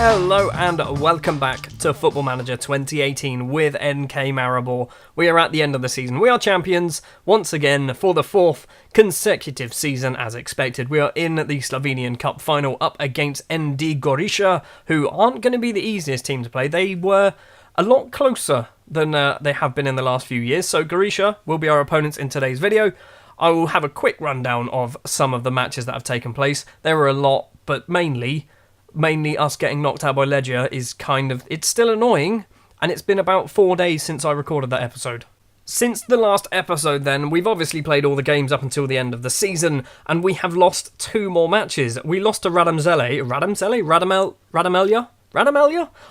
Hello and welcome back to Football Manager 2018 with NK Maribor. We are at the end of the season. We are champions once again for the fourth consecutive season as expected. We are in the Slovenian Cup final up against ND Gorisha, who aren't going to be the easiest team to play. They were a lot closer than they have been in the last few years. So Gorisha will be our opponents in today's video. I will have a quick rundown of some of the matches that have taken place. There were a lot, but mainly us getting knocked out by Legia is it's still annoying, and it's been about 4 days since I recorded that episode. Since the last episode then, we've obviously played all the games up until the end of the season, and we have lost 2 more matches. We lost to Radomelja?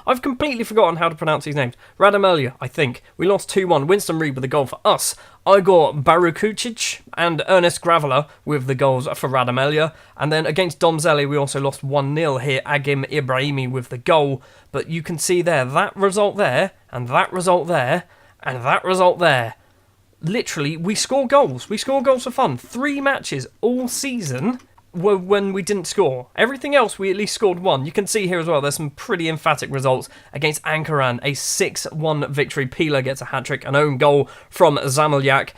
I've completely forgotten how to pronounce these names. Radomelja, I think. We lost 2-1. Winston Reid with a goal for us. Igor Barukucic and Ernest Gravela with the goals for Radomelja. And then against Domzeli, we also lost 1-0 here. Agim Ibrahimi with the goal. But you can see there, that result there, and that result there, and that result there. Literally, we score goals. We score goals for fun. 3 matches all season were when we didn't score. Everything else, we at least scored 1. You can see here as well, there's some pretty emphatic results. Against Ankaran, a 6-1 victory. Pila gets a hat-trick, an own goal from Zamilyak.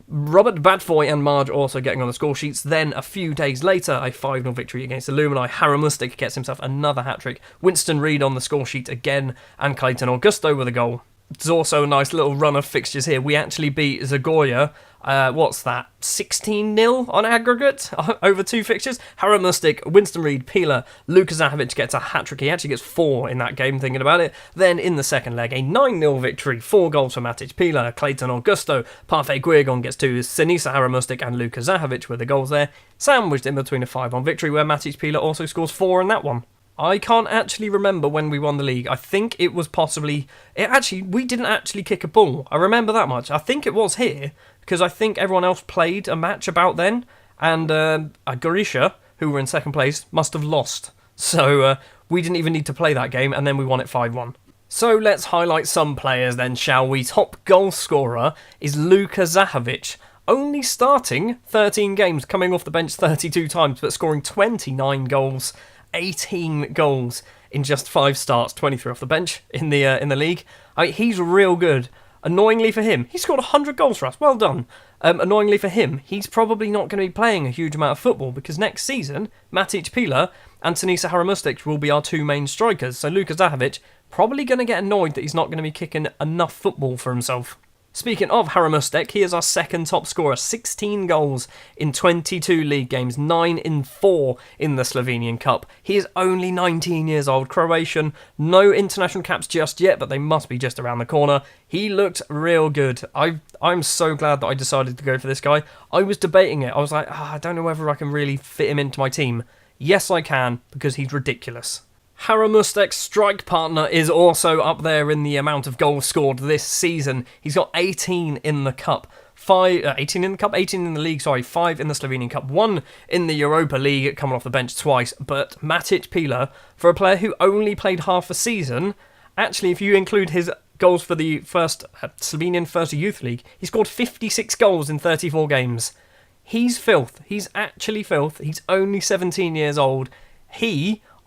Robert Batfoy and Marge also getting on the score sheets. Then, a few days later, a 5-0 victory against Illumini. Hatrickmustek gets himself another hat-trick. Winston Reid on the score sheet again, and Clayton Augusto with a goal. There's also a nice little run of fixtures here. We actually beat Zagoria, 16-0 on aggregate over 2 fixtures. Hatrickmustek, Winston Reid, Pila, Luka Zahovic gets a hat-trick. He actually gets 4 in that game, thinking about it. Then in the second leg, a 9-0 victory, 4 goals for Matic Pila, Clayton Augusto, Parfait Guigon gets 2, Sinisa Hatrickmustek and Luka Zahovic with the goals there, sandwiched in between a 5-1 victory where Matic Pila also scores 4 in that one. I can't actually remember when we won the league. I think it was possibly... we didn't actually kick a ball. I remember that much. I think it was here, because I think everyone else played a match about then, and Gorisha, who were in second place, must have lost. So we didn't even need to play that game, and then we won it 5-1. So let's highlight some players then, shall we? Top goal scorer is Luka Zahovic. Only starting 13 games, coming off the bench 32 times, but scoring 29 goals. 18 goals in just 5 starts, 23 off the bench in the league. He's real good. Annoyingly for him, he scored 100 goals for us. Well done. Annoyingly for him, he's probably not going to be playing a huge amount of football because next season, Matic Pila and Sinisa Hatrickmustek will be our 2 main strikers. So Luka Zahovic probably going to get annoyed that he's not going to be kicking enough football for himself. Speaking of Hatrickmustek, he is our second top scorer, 16 goals in 22 league games, 9 in 4 in the Slovenian Cup. He is only 19 years old, Croatian, no international caps just yet, but they must be just around the corner. He looked real good. I'm so glad that I decided to go for this guy. I was debating it. I was like, I don't know whether I can really fit him into my team. Yes, I can, because he's ridiculous. Hatrickmustek's strike partner is also up there in the amount of goals scored this season. He's got 18 in the cup. 18 in the league, 5 in the Slovenian Cup, 1 in the Europa League, coming off the bench twice. But Matic Pila, for a player who only played half a season, actually, if you include his goals for the Slovenian First Youth League, he scored 56 goals in 34 games. He's filth. He's actually filth. He's only 17 years old.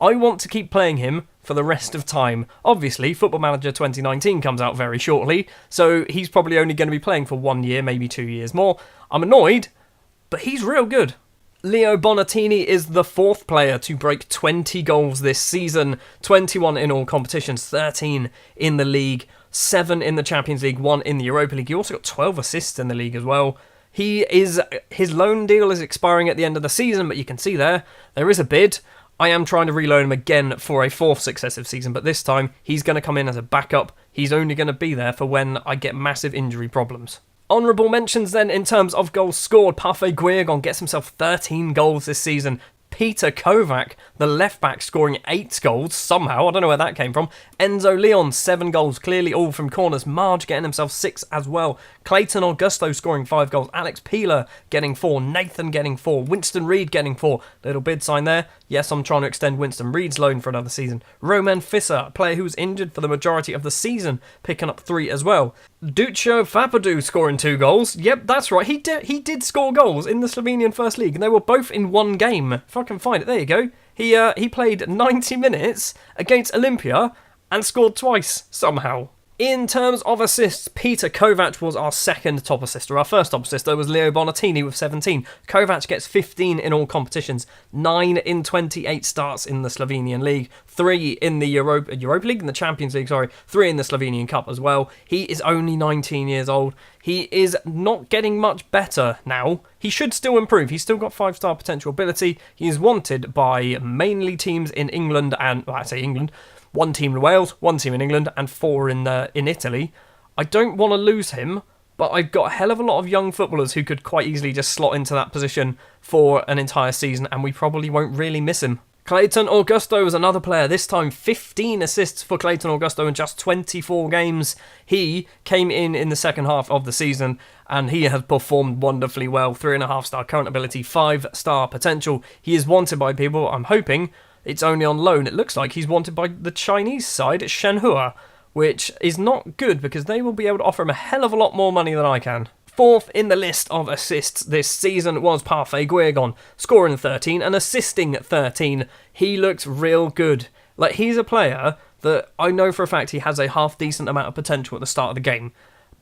I want to keep playing him for the rest of time. Obviously, Football Manager 2019 comes out very shortly, so he's probably only going to be playing for 1 year, maybe 2 years more. I'm annoyed, but he's real good. Leo Bonatini is the 4th player to break 20 goals this season. 21 in all competitions, 13 in the league, 7 in the Champions League, 1 in the Europa League. He also got 12 assists in the league as well. His loan deal is expiring at the end of the season, but you can see there is a bid. I am trying to reload him again for a 4th successive season, but this time he's going to come in as a backup. He's only going to be there for when I get massive injury problems. Honourable mentions then in terms of goals scored. Parfait Guigon gets himself 13 goals this season. Peter Kovac, the left-back, scoring 8 goals somehow. I don't know where that came from. Enzo Leon, 7 goals, clearly all from corners. Marge getting himself 6 as well. Clayton Augusto scoring 5 goals. Alex Pila getting 4. Nathan getting 4. Winston Reid getting 4. Little bid sign there. Yes, I'm trying to extend Winston Reid's loan for another season. Roman Fissa, a player who was injured for the majority of the season, picking up 3 as well. Duccio Fapadou scoring 2 goals. Yep, that's right. He did score goals in the Slovenian First League, and they were both in 1 game. If I can find it, there you go. He played 90 minutes against Olympia and scored twice somehow. In terms of assists, Peter Kovac was our second top assister. Our first top assister was Leo Bonatini with 17. Kovac gets 15 in all competitions, 9 in 28 starts in the Slovenian League, 3 in the Europa League, in the Champions League, 3 in the Slovenian Cup as well. He is only 19 years old. He is not getting much better now. He should still improve. He's still got 5-star potential ability. He is wanted by mainly teams in England and, well, I say England, 1 team in Wales, 1 team in England, and 4 in Italy. I don't want to lose him, but I've got a hell of a lot of young footballers who could quite easily just slot into that position for an entire season, and we probably won't really miss him. Clayton Augusto was another player, this time 15 assists for Clayton Augusto in just 24 games. He came in the second half of the season, and he has performed wonderfully well. 3.5-star current ability, 5-star potential. He is wanted by people, I'm hoping. It's only on loan. It looks like he's wanted by the Chinese side, Shenhua, which is not good because they will be able to offer him a hell of a lot more money than I can. Fourth in the list of assists this season was Parfait Guigon, scoring 13 and assisting 13. He looks real good. Like, he's a player that I know for a fact he has a half-decent amount of potential at the start of the game,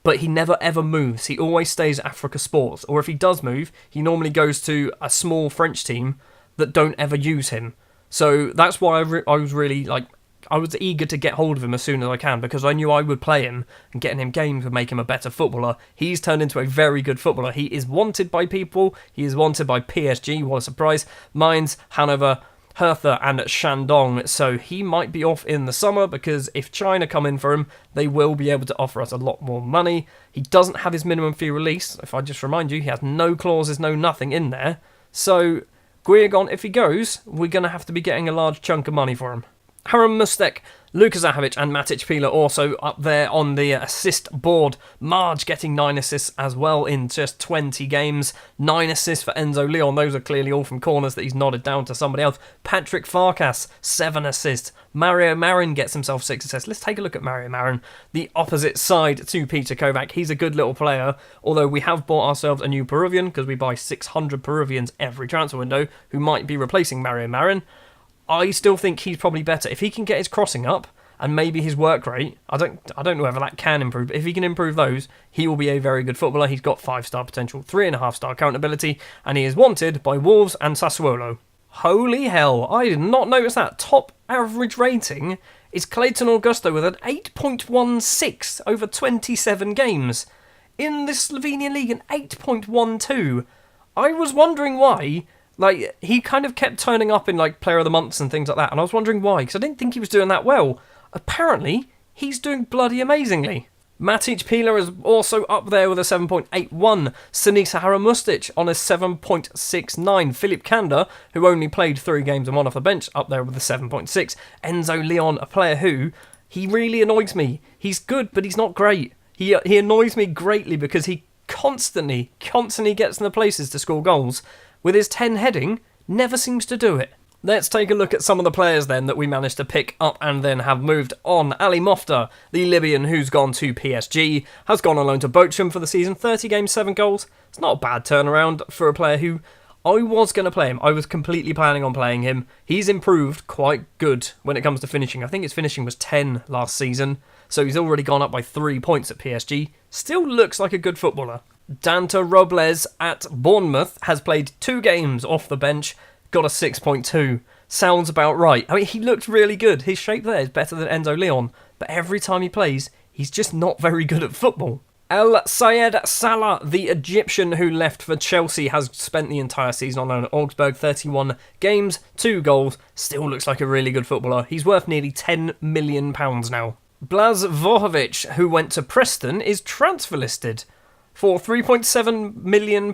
but he never ever moves. He always stays at Africa Sports, or if he does move, he normally goes to a small French team that don't ever use him. So that's why I was really, I was eager to get hold of him as soon as I can, because I knew I would play him, and getting him games would make him a better footballer. He's turned into a very good footballer. He is wanted by people. He is wanted by PSG, what a surprise. Mainz, Hanover, Hertha and Shandong. So he might be off in the summer, because if China come in for him, they will be able to offer us a lot more money. He doesn't have his minimum fee release. If I just remind you, he has no clauses, no nothing in there. So Guigon, if he goes, we're going to have to be getting a large chunk of money for him. Hatrickmustek, Luka Zahovic and Matic Pila also up there on the assist board. Marge getting 9 assists as well in just 20 games. 9 assists for Enzo Leon. Those are clearly all from corners that he's nodded down to somebody else. Patrick Farkas, 7 assists. Mario Marin gets himself 6 assists. Let's take a look at Mario Marin, the opposite side to Peter Kovac. He's a good little player, although we have bought ourselves a new Peruvian, because we buy 600 Peruvians every transfer window, who might be replacing Mario Marin. I still think he's probably better. If he can get his crossing up and maybe his work rate, I don't know whether that can improve, but if he can improve those, he will be a very good footballer. He's got 5-star potential, 3.5-star current ability, and he is wanted by Wolves and Sassuolo. Holy hell, I did not notice that. Top average rating is Clayton Augusto with an 8.16 over 27 games. In the Slovenian League, an 8.12. I was wondering why. He kind of kept turning up in, Player of the Months and things like that, and I was wondering why, because I didn't think he was doing that well. Apparently, he's doing bloody amazingly. Matic Pila is also up there with a 7.81. Sinisa Hatrickmustek on a 7.69. Philip Kanda, who only played 3 games and 1 off the bench, up there with a 7.6. Enzo Leon, a player who, he really annoys me. He's good, but he's not great. He annoys me greatly because he constantly gets in the places to score goals. With his 10 heading, never seems to do it. Let's take a look at some of the players then that we managed to pick up and then have moved on. Ali Mofta, the Libyan who's gone to PSG, has gone on loan to Bochum for the season. 30 games, 7 goals. It's not a bad turnaround for a player who I was going to play him. I was completely planning on playing him. He's improved quite good when it comes to finishing. I think his finishing was 10 last season, so he's already gone up by 3 points at PSG. Still looks like a good footballer. Dante Robles at Bournemouth has played 2 games off the bench, got a 6.2. Sounds about right. I mean, he looked really good. His shape there is better than Enzo Leon, but every time he plays, he's just not very good at football. El Sayed Salah, the Egyptian who left for Chelsea, has spent the entire season on loan at Augsburg. 31 games, 2 goals. Still looks like a really good footballer. He's worth nearly £10 million now. Blas Vohovic, who went to Preston, is transfer listed for £3.7 million.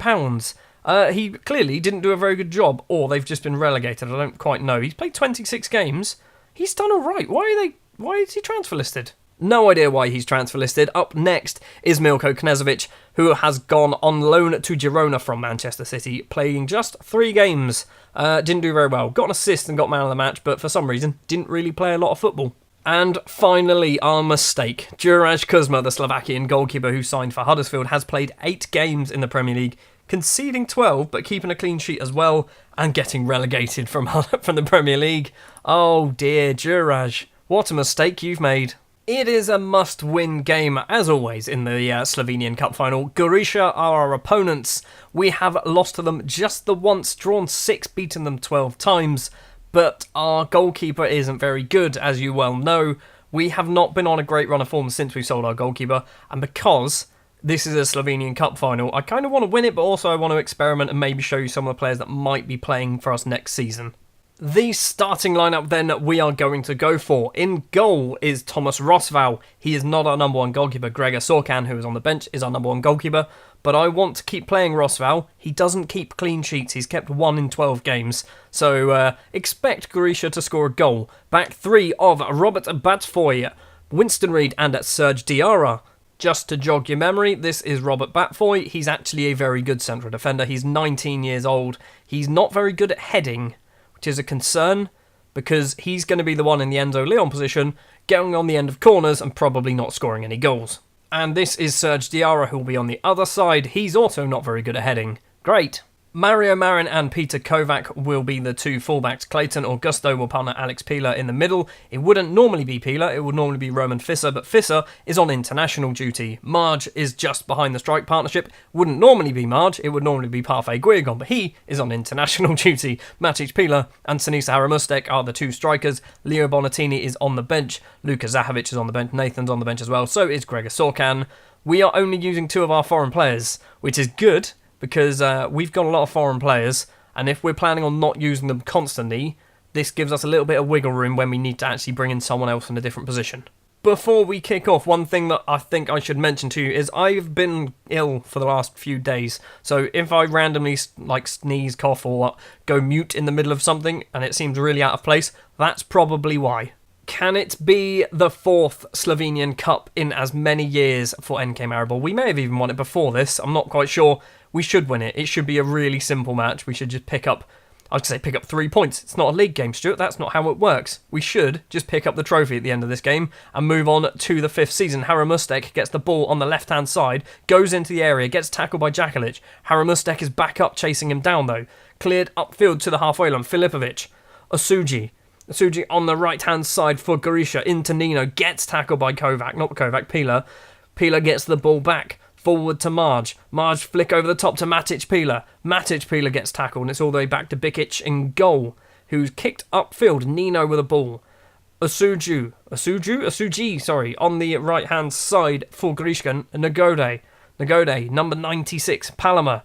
He clearly didn't do a very good job, or they've just been relegated. I don't quite know. He's played 26 games. He's done all right. Why is he transfer listed? No idea why he's transfer listed. Up next is Milko Knezovic, who has gone on loan to Girona from Manchester City, playing just 3 games. Didn't do very well. Got an assist and got man of the match, but for some reason didn't really play a lot of football. And finally, our mistake. Juraj Kuzma, the Slovakian goalkeeper who signed for Huddersfield, has played 8 games in the Premier League, conceding 12 but keeping a clean sheet as well, and getting relegated from the Premier League. Oh dear, Juraj, what a mistake you've made. It is a must-win game, as always, in the Slovenian Cup final. Gorisha are our opponents. We have lost to them just the once, drawn 6, beaten them 12 times, but our goalkeeper isn't very good, as you well know. We have not been on a great run of form since we sold our goalkeeper, and because this is a Slovenian Cup final, I kind of want to win it, but also I want to experiment and maybe show you some of the players that might be playing for us next season. The starting lineup then we are going to go for. In goal is Thomas Rosval. He is not our number one goalkeeper. Gregor Sorkan, who is on the bench, is our number one goalkeeper. But I want to keep playing Rosval. He doesn't keep clean sheets. He's kept 1 in 12 games. So expect Gorisha to score a goal. Back 3 of Robert Batfoy, Winston Reid and Serge Diarra. Just to jog your memory, this is Robert Batfoy. He's actually a very good central defender. He's 19 years old. He's not very good at heading, which is a concern, because he's going to be the one in the Enzo Leon position, going on the end of corners and probably not scoring any goals. And this is Serge Diarra, who will be on the other side. He's also not very good at heading. Great. Mario Marin and Peter Kovac will be the 2 fullbacks. Clayton Augusto will partner Alex Pila in the middle. It wouldn't normally be Pila, it would normally be Roman Fisser, but Fisser is on international duty. Marge is just behind the strike partnership. Wouldn't normally be Marge, it would normally be Parfait Guigon, but he is on international duty. Matic Pila and Sinisa Hatrickmustek are the 2 strikers. Leo Bonatini is on the bench. Luka Zahovic is on the bench. Nathan's on the bench as well. So is Gregor Sorkan. We are only using 2 of our foreign players, which is good, because we've got a lot of foreign players, and if we're planning on not using them constantly, this gives us a little bit of wiggle room when we need to actually bring in someone else in a different position. Before we kick off, one thing that I think I should mention to you is I've been ill for the last few days, so if I randomly sneeze, cough, or go mute in the middle of something, and it seems really out of place, that's probably why. Can it be the 4th Slovenian Cup in as many years for NK Maribor? We may have even won it before this, I'm not quite sure. We should win it. It should be a really simple match. We should just pick up 3 points. It's not a league game, Stuart. That's not how it works. We should just pick up the trophy at the end of this game and move on to the 5th season. Hatrickmustek gets the ball on the left-hand side, goes into the area, gets tackled by Jakalic. Hatrickmustek is back up, chasing him down, though. Cleared upfield to the halfway line. Filipovic. Osuji on the right-hand side for Gorisha. Into Nino. Gets tackled by Pila. Pila gets the ball back. Forward to Marge. Marge flick over the top to Matic Pila. Matic Pila gets tackled, and it's all the way back to Bikic in goal, who's kicked upfield. Nino with a ball. Osuji, on the right-hand side for Grishkan. Nagode, number 96. Palama.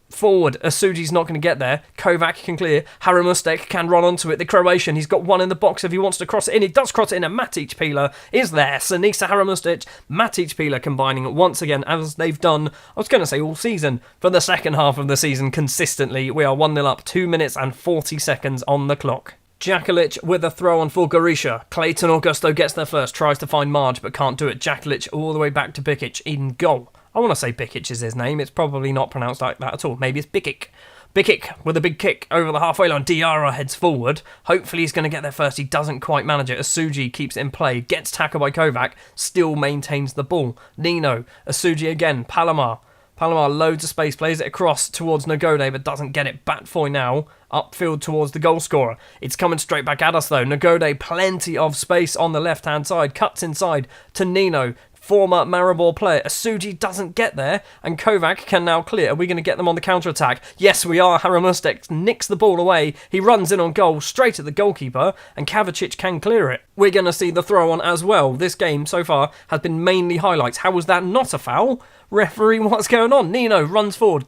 Forward, Asuji's not going to get there. Kovac can clear. Hatrickmustek can run onto it. The Croatian, he's got 1 in the box if he wants to cross it in. He does cross it in, and Matic Pila is there. Sinisa Hatrickmustek, Matic Pila combining once again, as they've done, I was going to say all season, for the second half of the season consistently. We are 1-0 up, 2 minutes and 40 seconds on the clock. Jakalic with a throw on for Gorisha. Clayton Augusto gets there first, tries to find Marge, but can't do it. Jakalic all the way back to Bikic in goal. I want to say Bikic is his name. It's probably not pronounced like that at all. Maybe it's Bikic. Bikic with a big kick over the halfway line. Diarra heads forward. Hopefully he's going to get there first. He doesn't quite manage it. Asuji keeps it in play. Gets tackled by Kovac. Still maintains the ball. Nino. Asuji again. Palomar loads of space. Plays it across towards Nagode, but doesn't get it. Batfoy now. Upfield towards the goal scorer. It's coming straight back at us though. Nagode, plenty of space on the left-hand side. Cuts inside to Nino. Former Maribor player. Asuji doesn't get there, and Kovac can now clear. Are we going to get them on the counter-attack? Yes, we are. Hatrickmustek nicks the ball away. He runs in on goal, straight at the goalkeeper, and Kavacic can clear it. We're going to see the throw-on as well. This game, so far, has been mainly highlights. How was that not a foul? Referee, what's going on? Nino runs forward,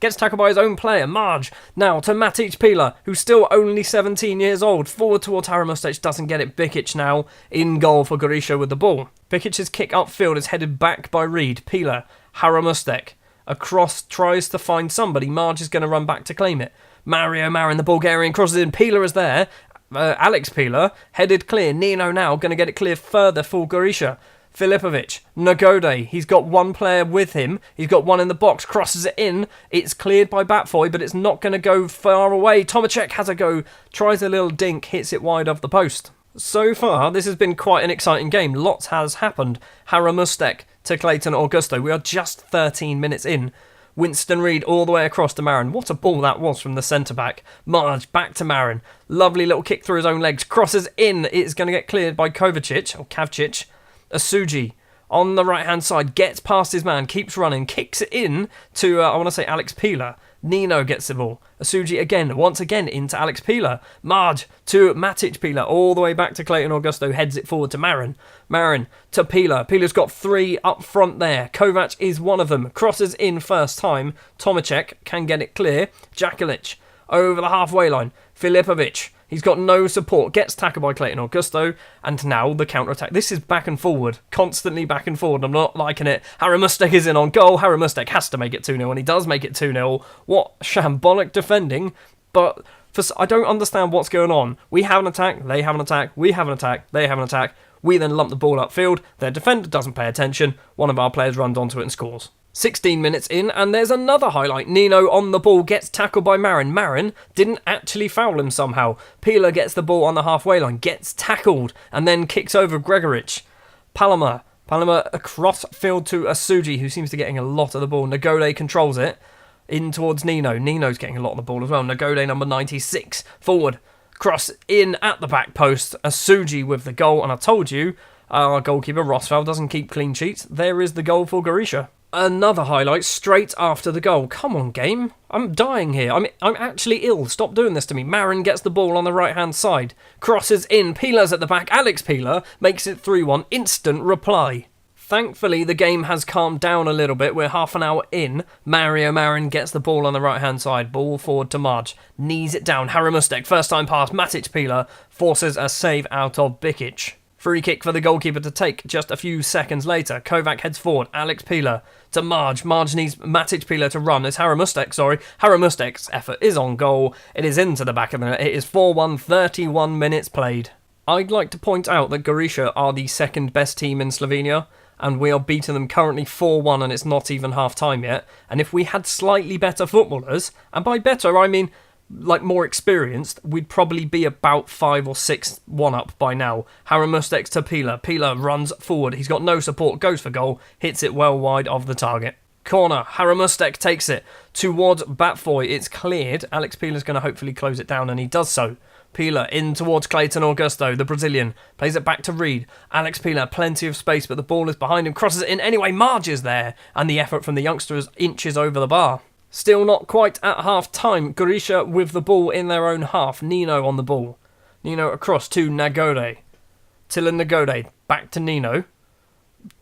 gets tackled by his own player, Marge. Now to Matic Pila, who's still only 17 years old. Forward towards Hatrickmustek, doesn't get it. Bikic now in goal for Gorisha with the ball. Bikic's kick upfield is headed back by Reid. Pila, Hatrickmustek. Across, tries to find somebody. Marge is going to run back to claim it. Mario Marin, the Bulgarian, crosses in. Pila is there. Alex Pila, headed clear. Nino now going to get it clear further for Gorisha. Filipovic, Nagode, he's got 1 player with him, he's got 1 in the box, crosses it in, it's cleared by Batfoy, but it's not going to go far away. Tomacek has a go, tries a little dink, hits it wide of the post. So far, this has been quite an exciting game. Lots has happened. Hatrickmustek to Clayton Augusto. We are just 13 minutes in. Winston Reid all the way across to Marin. What a ball that was from the centre-back. Marge back to Marin. Lovely little kick through his own legs. Crosses in. It's going to get cleared by Kavcic. Asuji on the right-hand side. Gets past his man. Keeps running. Kicks it in to, Alex Pieler. Nino gets the ball. Asuji again, once again into Alex Pieler. Marge to Matic Pieler, all the way back to Clayton Augusto, heads it forward to Marin. Marin to Pieler. Pieler's got 3 up front there. Kovac is one of them. Crosses in first time. Tomacek can get it clear. Jakalic over the halfway line. Filipovic. He's got no support, gets tackled by Clayton Augusto, and now the counter-attack. This is back and forward, constantly back and forward. I'm not liking it. Hatrickmustek is in on goal. Hatrickmustek has to make it 2-0, and he does make it 2-0. What shambolic defending, but I don't understand what's going on. We have an attack, they have an attack, we have an attack, they have an attack. We then lump the ball upfield, their defender doesn't pay attention, one of our players runs onto it and scores. 16 minutes in, and there's another highlight. Nino on the ball, gets tackled by Marin. Marin didn't actually foul him somehow. Pieler gets the ball on the halfway line, gets tackled, and then kicks over Gregoric. Paloma across field to Asuji, who seems to be getting a lot of the ball. Nagode controls it, in towards Nino. Nino's getting a lot of the ball as well. Nagode, number 96, forward. Cross in at the back post. Asuji with the goal, and I told you, our goalkeeper Rosval doesn't keep clean sheets. There is the goal for Gorisha. Another highlight straight after the goal. Come on, game. I'm dying here. I'm actually ill. Stop doing this to me. Marin gets the ball on the right-hand side. Crosses in. Pieler's at the back. Alex Pieler makes it 3-1. Instant reply. Thankfully, the game has calmed down a little bit. We're half an hour in. Mario Marin gets the ball on the right-hand side. Ball forward to Marge. Knees it down. Hatrickmustek, first time pass. Matic Pieler forces a save out of Bikic. Free kick for the goalkeeper to take just a few seconds later. Kovac heads forward. Alex Pieler to Marge. Marge needs Matic Pieler to run. It's Hatrickmustek's effort is on goal. It is into the back of the net. It is 4-1, 31 minutes played. I'd like to point out that Gorisha are the second best team in Slovenia, and we are beating them currently 4-1, and it's not even half-time yet. And if we had slightly better footballers, and by better I mean like more experienced, we'd probably be about 5 or 6-1 up by now. Hatrickmustek to Pieler. Pieler runs forward. He's got no support. Goes for goal. Hits it well wide of the target. Corner. Hatrickmustek takes it towards Batfoy. It's cleared. Alex Pieler's going to hopefully close it down, and he does so. Pieler in towards Clayton Augusto, the Brazilian. Plays it back to Reid. Alex Pieler, plenty of space, but the ball is behind him. Crosses it in anyway. Marge is there, and the effort from the youngsters inches over the bar. Still not quite at half-time. Gorisha with the ball in their own half. Nino on the ball. Nino across to Nagode. Tilan Nagode. Back to Nino.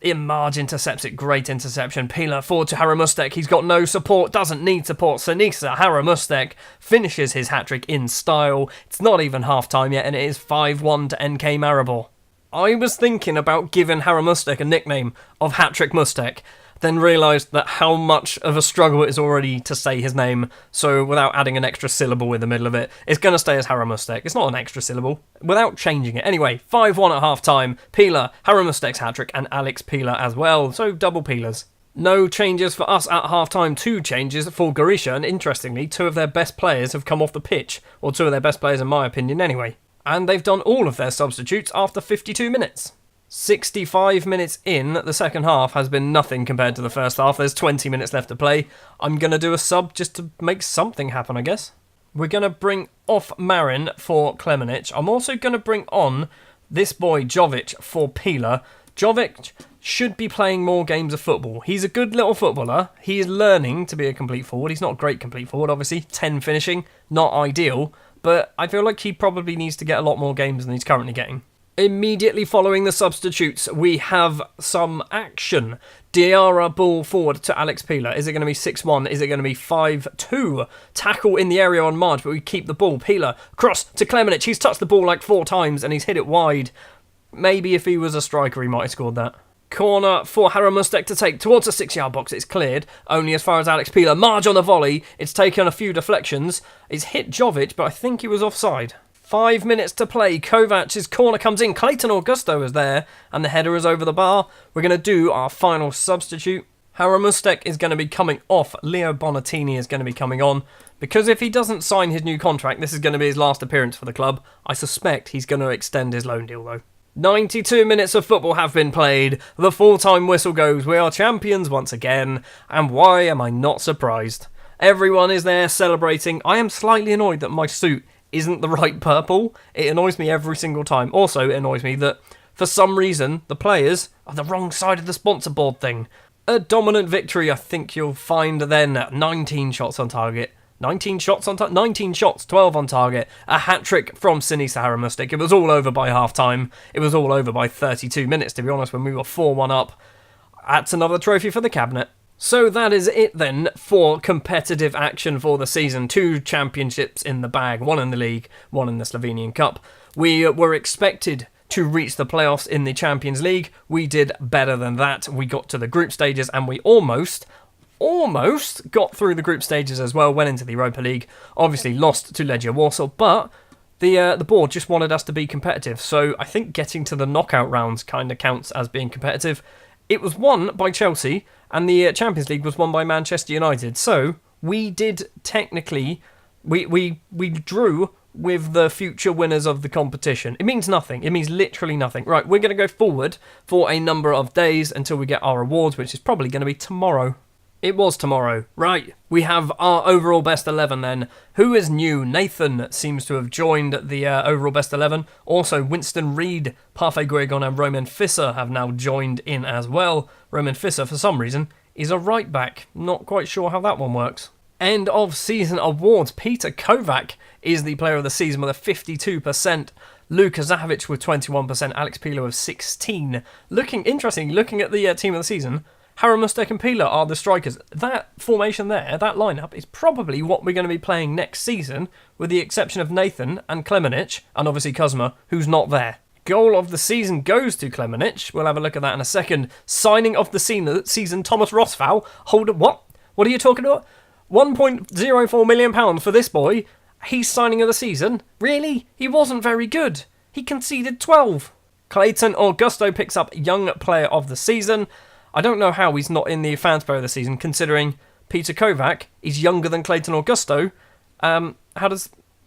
Marge intercepts it. Great interception. Pieler forward to Hatrickmustek. He's got no support. Doesn't need support. Sinisa Hatrickmustek finishes his hat-trick in style. It's not even half-time yet, and it is 5-1 to NK Maribor. I was thinking about giving Hatrickmustek a nickname of Hatrickmustek, then realised that how much of a struggle it is already to say his name, so without adding an extra syllable in the middle of it, it's going to stay as Hatrickmustek. It's not an extra syllable, without changing it. Anyway, 5-1 at half-time. Pieler, Hatrickmustek's hat-trick, and Alex Pieler as well, so double Pielers. No changes for us at half-time, 2 changes for Gorisha, and interestingly, 2 of their best players have come off the pitch, or 2 of their best players in my opinion anyway. And they've done all of their substitutes after 52 minutes. 65 minutes in, the second half has been nothing compared to the first half. There's 20 minutes left to play. I'm going to do a sub just to make something happen, I guess. We're going to bring off Marin for Klemenic. I'm also going to bring on this boy Jovic for Pieler. Jovic should be playing more games of football. He's a good little footballer. He is learning to be a complete forward. He's not a great complete forward, obviously. 10 finishing, not ideal. But I feel like he probably needs to get a lot more games than he's currently getting. Immediately following the substitutes, we have some action. Diarra ball forward to Alex Pieler. Is it going to be 6-1? Is it going to be 5-2? Tackle in the area on Marge, but we keep the ball. Pieler, cross to Klemenic. He's touched the ball like 4 times and he's hit it wide. Maybe if he was a striker, he might have scored that. Corner for Hatrickmustek to take towards the 6-yard box. It's cleared, only as far as Alex Pieler. Marge on the volley. It's taken a few deflections. It's hit Jovic, but I think he was offside. 5 minutes to play. Kovac's corner comes in. Clayton Augusto is there, and the header is over the bar. We're going to do our final substitute. Hatrickmustek is going to be coming off. Leo Bonatini is going to be coming on. Because if he doesn't sign his new contract, this is going to be his last appearance for the club. I suspect he's going to extend his loan deal, though. 92 minutes of football have been played, the full-time whistle goes, we are champions once again, and why am I not surprised? Everyone is there celebrating. I am slightly annoyed that my suit isn't the right purple. It annoys me every single time. Also, it annoys me that, for some reason, the players are the wrong side of the sponsor board thing. A dominant victory, I think you'll find then. 19 shots on target. 19 shots, 12 on target. A hat-trick from Sini Hatrickmustek. It was all over by half-time. It was all over by 32 minutes, to be honest, when we were 4-1 up. That's another trophy for the cabinet. So that is it then for competitive action for the season. 2 championships in the bag, 1 in the league, 1 in the Slovenian Cup. We were expected to reach the playoffs in the Champions League. We did better than that. We got to the group stages and we almost got through the group stages as well, went into the Europa League. Obviously lost to Legia Warsaw, but the board just wanted us to be competitive. So I think getting to the knockout rounds kind of counts as being competitive. It was won by Chelsea, and the Champions League was won by Manchester United. So we did technically, we drew with the future winners of the competition. It means nothing. It means literally nothing. Right, we're going to go forward for a number of days until we get our awards, which is probably going to be tomorrow. It was tomorrow. Right, we have our overall best 11 then. Who is new? Nathan seems to have joined the overall best 11. Also, Winston Reid, Parfait Guegon and Roman Fisser have now joined in as well. Roman Fisser, for some reason, is a right back. Not quite sure how that one works. End of season awards. Peter Kovac is the player of the season with a 52%. Luka Zahovic with 21%. Alex Pila with 16%. Looking at the team of the season, Hatrickmustek and Pila are the strikers. That formation there, that lineup, is probably what we're going to be playing next season, with the exception of Nathan and Klemenic, and obviously Kuzma, who's not there. Goal of the season goes to Klemenic. We'll have a look at that in a second. Signing of the season, Thomas Rossval. Hold up, what? What are you talking about? £1.04 million for this boy. He's signing of the season? Really? He wasn't very good. He conceded 12. Clayton Augusto picks up young player of the season. I don't know how he's not in the fans player of the season, considering Peter Kovac is younger than Clayton Augusto.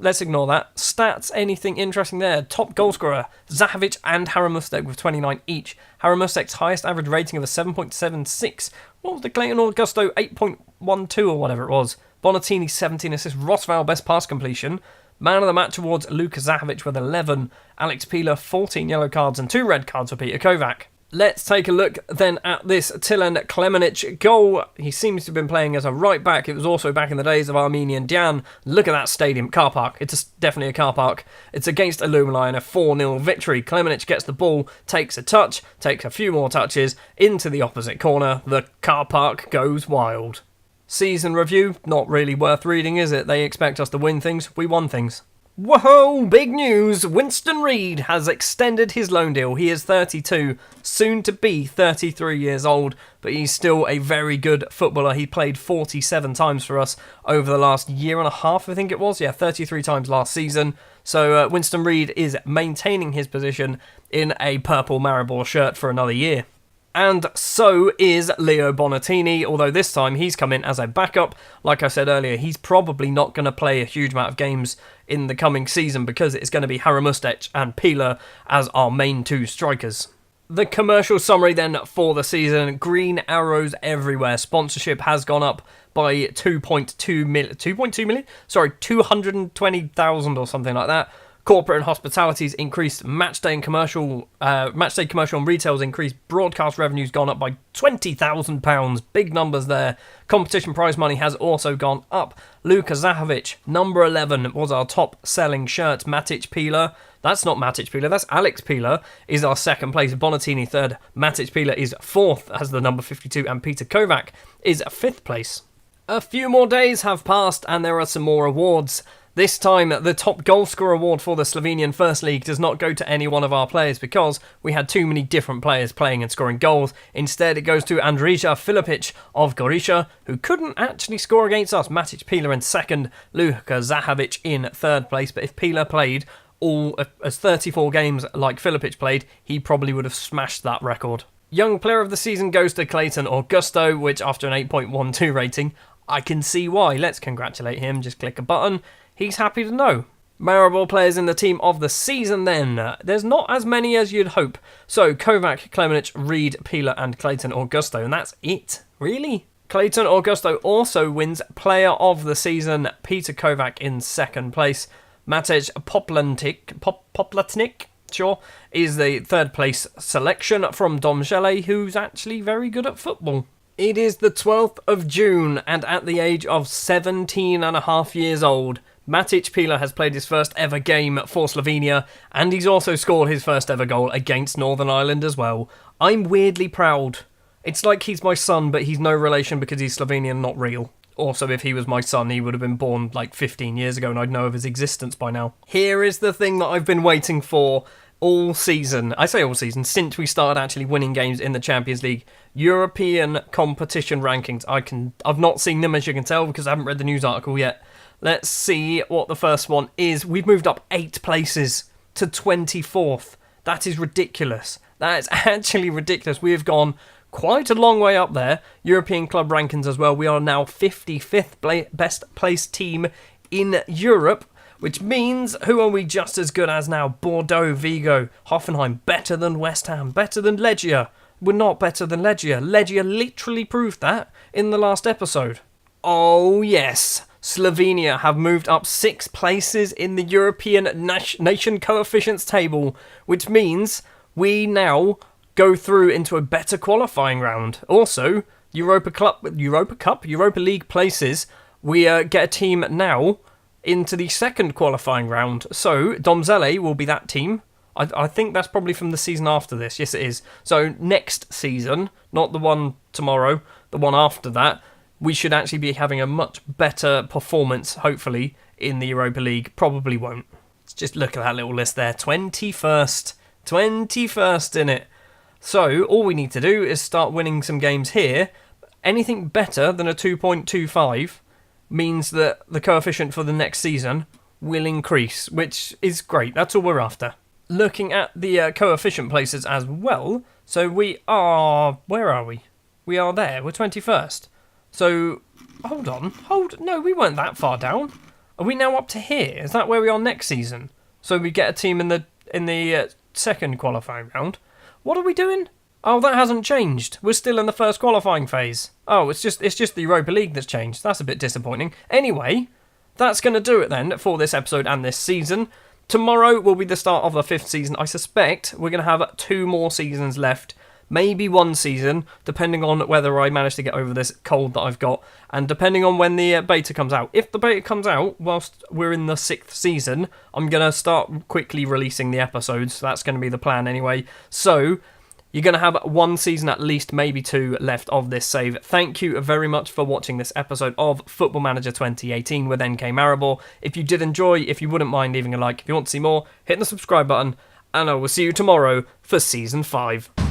Let's ignore that. Stats, anything interesting there? Top goal scorer, Zahovic and Hatrickmustek with 29 each. Hatrickmustek's highest average rating of a 7.76. What was the Clayton Augusto? 8.12 or whatever it was. Bonatini, 17 assists. Rossval, best pass completion. Man of the match awards, Luka Zahovic with 11. Alex Pila, 14 yellow cards and 2 red cards for Peter Kovac. Let's take a look then at this Tilen Klemenic goal. He seems to have been playing as a right back. It was also back in the days of Armenian Dian. Look at that stadium car park. It's definitely a car park. It's against Alumni in a 4-0 victory. Klemenic gets the ball, takes a touch, takes a few more touches into the opposite corner. The car park goes wild. Season review, not really worth reading, is it? They expect us to win things. We won things. Whoa, big news! Winston Reid has extended his loan deal. He is 32, soon to be 33 years old, but he's still a very good footballer. He played 47 times for us over the last year and a half, I think it was. Yeah, 33 times last season. So Winston Reid is maintaining his position in a purple Maribor shirt for another year. And so is Leo Bonatini, although this time he's come in as a backup. Like I said earlier, he's probably not going to play a huge amount of games in the coming season because it's going to be Hatrickmustek and Pila as our main 2 strikers. The commercial summary then for the season. Green arrows everywhere. Sponsorship has gone up by 2.2 million? Sorry, 220,000 or something like that. Corporate and hospitality's increased. Matchday commercial and retail's increased. Broadcast revenue's gone up by £20,000. Big numbers there. Competition prize money has also gone up. Luka Zahovic, number 11, was our top selling shirt. Matic Pila, that's not Matic Pila, that's Alex Pila, is our second place. Bonatini third. Matic Pila is fourth as the number 52, and Peter Kovac is fifth place. A few more days have passed and there are some more awards. This time, the top goal scorer award for the Slovenian First League does not go to any one of our players because we had too many different players playing and scoring goals. Instead, it goes to Andrija Filipic of Gorisha, who couldn't actually score against us. Matic Pila in second, Luka Zahovic in third place. But if Pila played all as 34 games like Filipic played, he probably would have smashed that record. Young player of the season goes to Clayton Augusto, which after an 8.12 rating, I can see why. Let's congratulate him. Just click a button. He's happy to know. Maribor players in the team of the season then. There's not as many as you'd hope. So, Kovac, Klemenic, Reed, Pila and Clayton Augusto. And that's it. Really? Clayton Augusto also wins player of the season. Peter Kovac in second place. Matej Poplatnik, sure, is the third place selection from Domžale, who's actually very good at football. It is the 12th of June, and at the age of 17 and a half years old, Matic Pila has played his first ever game for Slovenia, and he's also scored his first ever goal against Northern Ireland as well. I'm weirdly proud. It's like he's my son, but he's no relation because he's Slovenian, not real. Also, if he was my son, he would have been born like 15 years ago and I'd know of his existence by now. Here is the thing that I've been waiting for all season. I say all season, since we started actually winning games in the Champions League. European competition rankings. I've not seen them, as you can tell, because I haven't read the news article yet. Let's see what the first one is. We've moved up 8 places to 24th. That is ridiculous. That is actually ridiculous. We have gone quite a long way up there. European club rankings as well. We are now 55th best placed team in Europe, which means, who are we just as good as now? Bordeaux, Vigo, Hoffenheim, better than West Ham, better than Legia. We're not better than Legia. Legia literally proved that in the last episode. Oh yes, Slovenia have moved up 6 places in the European Nation Coefficients table, which means we now go through into a better qualifying round. Also, Europa League places, we get a team now into the second qualifying round. So, Domžale will be that team. I think that's probably from the season after this. Yes, it is. So, next season, not the one tomorrow, the one after that, we should actually be having a much better performance, hopefully, in the Europa League. Probably won't. Let's just look at that little list there. 21st. 21st in it. So, all we need to do is start winning some games here. Anything better than a 2.25 means that the coefficient for the next season will increase, which is great. That's all we're after. Looking at the coefficient places as well, so we are... Where are we? We are there. We're 21st. So, hold on. No, we weren't that far down. Are we now up to here? Is that where we are next season? So we get a team in the second qualifying round. What are we doing? Oh, that hasn't changed. We're still in the first qualifying phase. Oh, it's just the Europa League that's changed. That's a bit disappointing. Anyway, that's going to do it then for this episode and this season. Tomorrow will be the start of the 5th season. I suspect we're going to have 2 more seasons left. Maybe 1 season, depending on whether I manage to get over this cold that I've got, and depending on when the beta comes out. If the beta comes out whilst we're in the 6th season, I'm going to start quickly releasing the episodes. That's going to be the plan anyway. So, you're going to have 1 season at least, maybe 2 left of this save. Thank you very much for watching this episode of Football Manager 2018 with NK Maribor. If you did enjoy, if you wouldn't mind leaving a like, if you want to see more, hit the subscribe button, and I will see you tomorrow for Season 5.